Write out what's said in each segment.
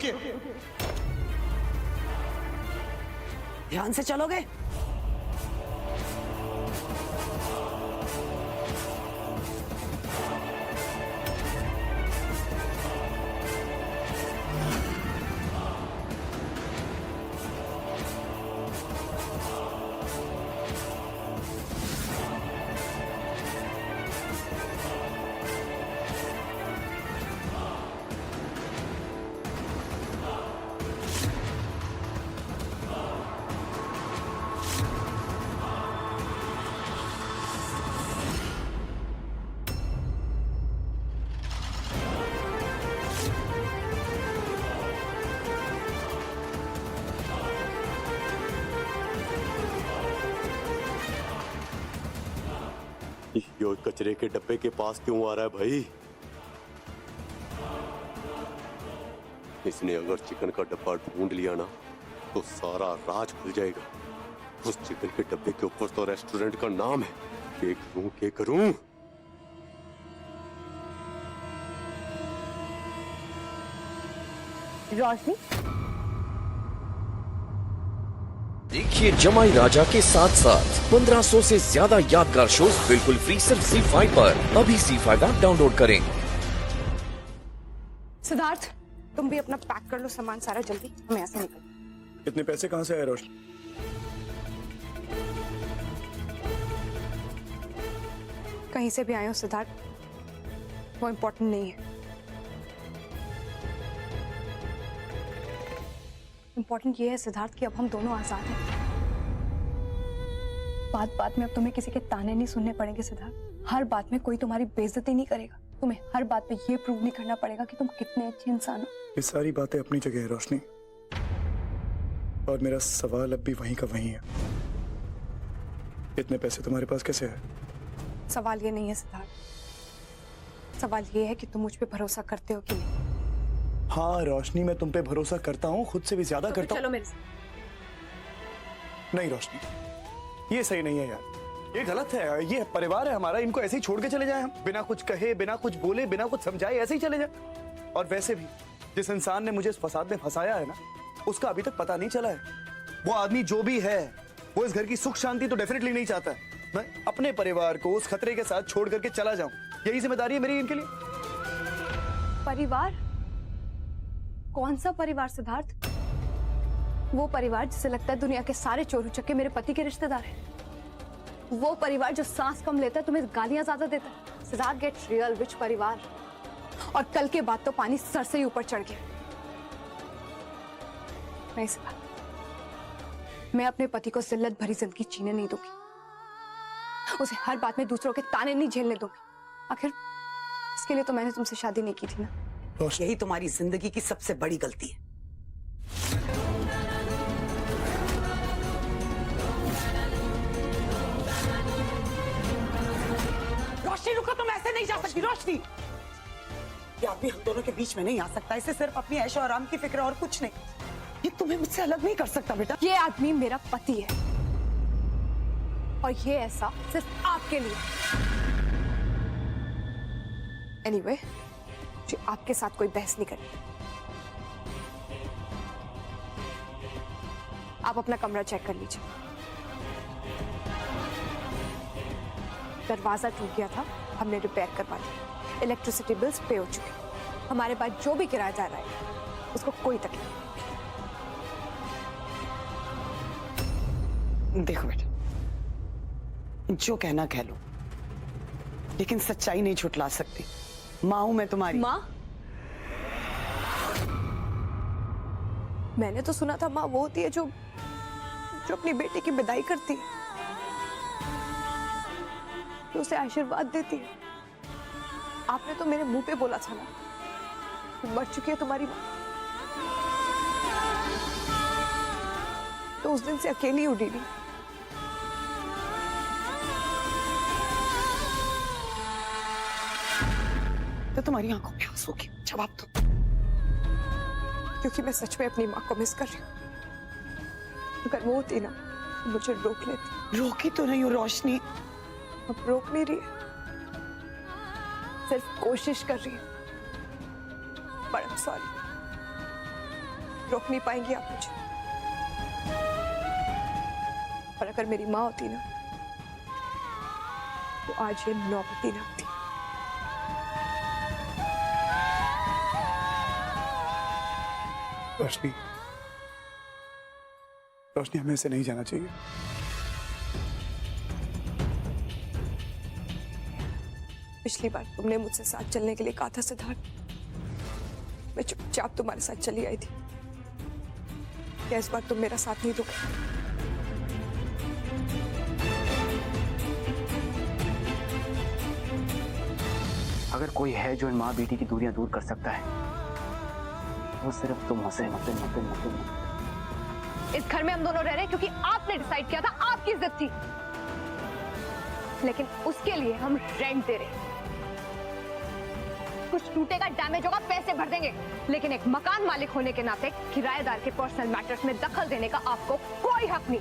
रुकिए। ध्यान से चलोगे? यो कचरे के डब्बे के पास क्यों आ रहा है भाई? इसने अगर चिकन का डब्बा ढूंढ लिया ना तो सारा राज खुल जाएगा। उस चिकन के डब्बे के ऊपर तो रेस्टोरेंट का नाम है। क्या करूं? रोशनी, देखिए जमाई राजा के साथ साथ 1500 से ज्यादा यादगार शोज बिल्कुल फ्री सिर्फ ZEE5 पर। अभी ZEE5 ऐप डाउनलोड करें। सिद्धार्थ, तुम भी अपना पैक कर लो सामान सारा, जल्दी हमें यहाँ से निकल। इतने पैसे कहाँ से आए रोशनी? कहीं से भी आए हो सिद्धार्थ, वो इम्पोर्टेंट नहीं है। इम्पोर्टेंट ये है सिद्धार्थ कि अब हम दोनों आजाद हैं। बात बात में अब तुम्हें किसी के ताने नहीं सुनने पड़ेंगे सिद्धार्थ। हर बात में कोई तुम्हारी बेइज्जती नहीं करेगा। तुम्हें हर बात पे ये प्रूव नहीं करना पड़ेगा कि तुम कितने अच्छे इंसान हो। ये सारी बातें अपनी जगह है रोशनी, और मेरा सवाल अब भी वहीं का वहीं है। इतने पैसे तुम्हारे पास कैसे है? सवाल ये नहीं है सिद्धार्थ, सवाल ये है कि तुम मुझ पे भरोसा करते हो कि नहीं। हाँ रोशनी, मैं तुम पे भरोसा करता हूँ, खुद से भी ज्यादा करता हूँ। चलो मेरे साथ। नहीं रोशनी, ये सही नहीं है यार, ये गलत है। ये परिवार है हमारा, इनको ऐसे ही छोड़ के चले जाए हम? बिना कुछ कहे, बिना कुछ बोले, बिना कुछ समझाए ऐसे ही चले जाए? और वैसे भी जिस इंसान ने मुझे इस फसाद में फंसाया है ना, उसका अभी तक पता नहीं चला है। वो आदमी जो भी है, वो इस घर की सुख शांति तो डेफिनेटली नहीं चाहता है। मैं अपने परिवार को उस खतरे के साथ छोड़ करके चला जाऊं, यही जिम्मेदारी है मेरी इनके लिए। परिवार? कौन सा परिवार सिद्धार्थ? वो परिवार जिसे लगता है दुनिया के सारे चोर उचक्के मेरे पति के रिश्तेदार हैं। वो परिवार जो सांस कम लेता है, तुम्हें गालियां ज्यादा देता है। Siddharth, get real. विच परिवार? और कल के बाद तो पानी सर से ही ऊपर चढ़ गया। नहीं सिद्धार्थ, मैं अपने पति को जिल्लत भरी जिंदगी जीने नहीं दूंगी। उसे हर बात में दूसरों के ताने नहीं झेलने दूंगी। आखिर इसके लिए तो मैंने तुमसे शादी नहीं की थी ना। यही तुम्हारी जिंदगी की सबसे बड़ी गलती है। रोशनी रुको, तुम ऐसे नहीं जा सकती। रोशनी, ये आदमी हम दोनों के बीच में नहीं आ सकता। इसे सिर्फ अपनी ऐशो आराम की फिक्र और कुछ नहीं। ये तुम्हें मुझसे अलग नहीं कर सकता बेटा। ये आदमी मेरा पति है और ये ऐसा सिर्फ आपके लिए। एनीवे, मुझे आपके साथ कोई बहस नहीं करनी। आप अपना कमरा चेक कर लीजिए। दरवाजा टूट गया था, हमने रिपेयर करवा दिया। इलेक्ट्रिसिटी बिल्स पे हो चुके। हमारे पास जो भी किराएदार आए उसको कोई तकलीफ नहीं। देखो बेटा, जो कहना कह लो, लेकिन सच्चाई नहीं छुटला सकती। माँ हूं मैं तुम्हारी। माँ? मैंने तो सुना था माँ वो होती है जो अपनी बेटी की विदाई करती है, जो उसे आशीर्वाद देती है। आपने तो मेरे मुंह पे बोला था ना, मर चुकी है तुम्हारी माँ। तो उस दिन से अकेली उड़ी नहीं। तो तुम्हारी आंखों में आंसू क्यों? जवाब दो। क्योंकि मैं सच में अपनी माँ को मिस कर रही हूँ। अगर वो होती ना तो मुझे रोक लेती। रोकी तो नहीं हो रोशनी। अब रोक नहीं रही है, सिर्फ कोशिश कर रही है। बट I'm sorry, रोक नहीं पाएंगी आप मुझे। और अगर मेरी माँ होती ना तो आज ये नौबत ही ना आती। रोशनी, रोशनी, हमें ऐसे नहीं जाना चाहिए। पिछली बार तुमने मुझसे साथ चलने के लिए कहा था सिद्धार्थ, मैं चुपचाप तुम्हारे साथ चली आई थी। क्या इस बार तुम मेरा साथ नहीं दोगे? अगर कोई है जो इन माँ बेटी की दूरियां दूर कर सकता है वो सिर्फ तुम हंसे। इस घर में हम दोनों रह रहे हैं क्योंकि आपने डिसाइड किया था, आपकी इज्जत थी। लेकिन उसके लिए हम रेंट दे रहे हैं। कुछ टूटेगा, डैमेज होगा, पैसे भर देंगे, लेकिन एक मकान मालिक होने के नाते किराएदार के पर्सनल मैटर्स में दखल देने का आपको कोई हक नहीं।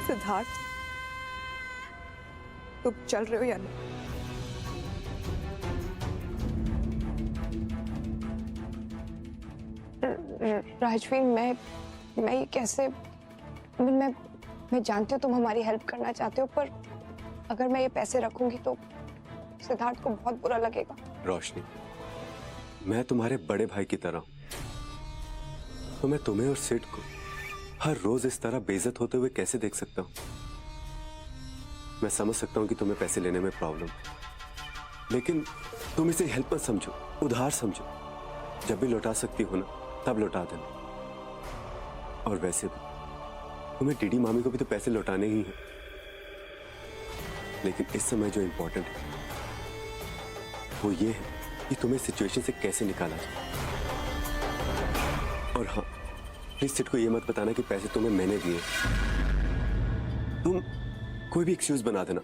सिद्धार्थ, तुम चल रहे हो या नहीं? राजवीर, मैं ये कैसे, मैं जानती हूँ तुम हमारी हेल्प करना चाहते हो, पर अगर मैं ये पैसे रखूंगी तो सिद्धार्थ को बहुत बुरा लगेगा। रोशनी, मैं तुम्हारे बड़े भाई की तरह हूं, तो मैं तुम्हें और सिड को हर रोज इस तरह बेइज्जत होते हुए कैसे देख सकता हूं? मैं समझ सकता हूं कि तुम्हें पैसे लेने में प्रॉब्लम है, लेकिन तुम इसे हेल्प मत समझो, उधार समझो। जब भी लौटा सकती हो ना तब लौटा देना। और वैसे भी तुम्हें डीडी मामी को भी तो पैसे लौटाने ही हैं। लेकिन इस समय जो इंपॉर्टेंट है वो ये है कि तुम्हें सिचुएशन से कैसे निकाला जाए। और हाँ, प्लीज सिड को ये मत बताना कि पैसे तुम्हें मैंने दिए। तुम कोई भी एक्सक्यूज बना देना,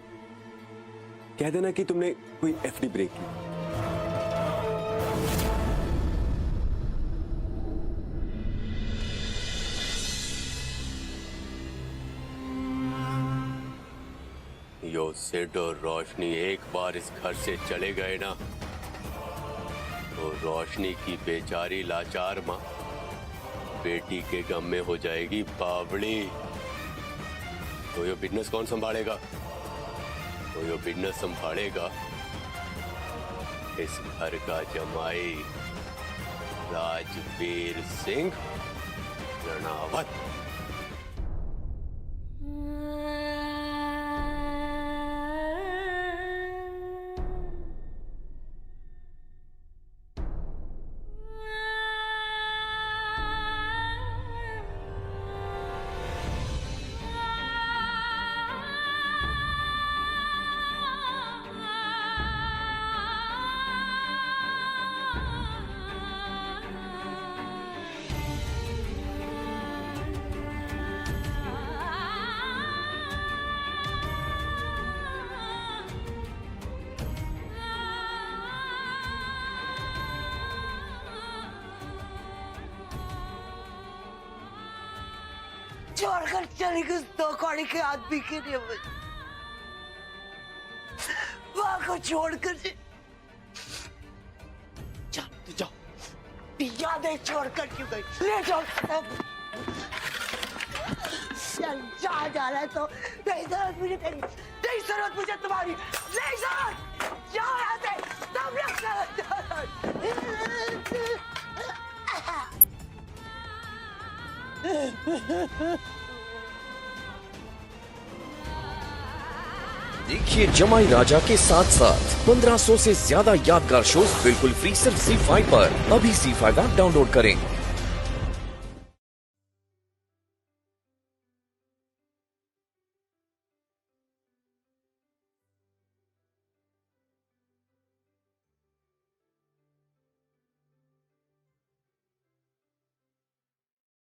कह देना कि तुमने कोई एफडी ब्रेक की। यो सिड और रोशनी एक बार इस घर से चले गए ना तो रोशनी की बेचारी लाचार माँ बेटी के गम में हो जाएगी बावड़ी। तो ये बिजनेस कौन संभालेगा? तो ये बिजनेस संभालेगा इस घर का जमाई राजवीर सिंह रणावत। छोड़कर चली गई दो कौड़ी के आदमी के लिए माँ को छोड़कर जाओ यादें छोड़कर क्यों गई? ले जाओ, जा रहा है तो नहीं जरूरत मुझे तेरी, नहीं जरूरत मुझे तुम्हारी, नहीं जरूरत। जाओ यहाँ से तुम लोग। देखिए जमाई राजा के साथ साथ 1500 से ज्यादा यादगार शोज बिल्कुल फ्री सिर्फ ZEE5 पर। अभी ZEE5 ऐप डाउनलोड करें।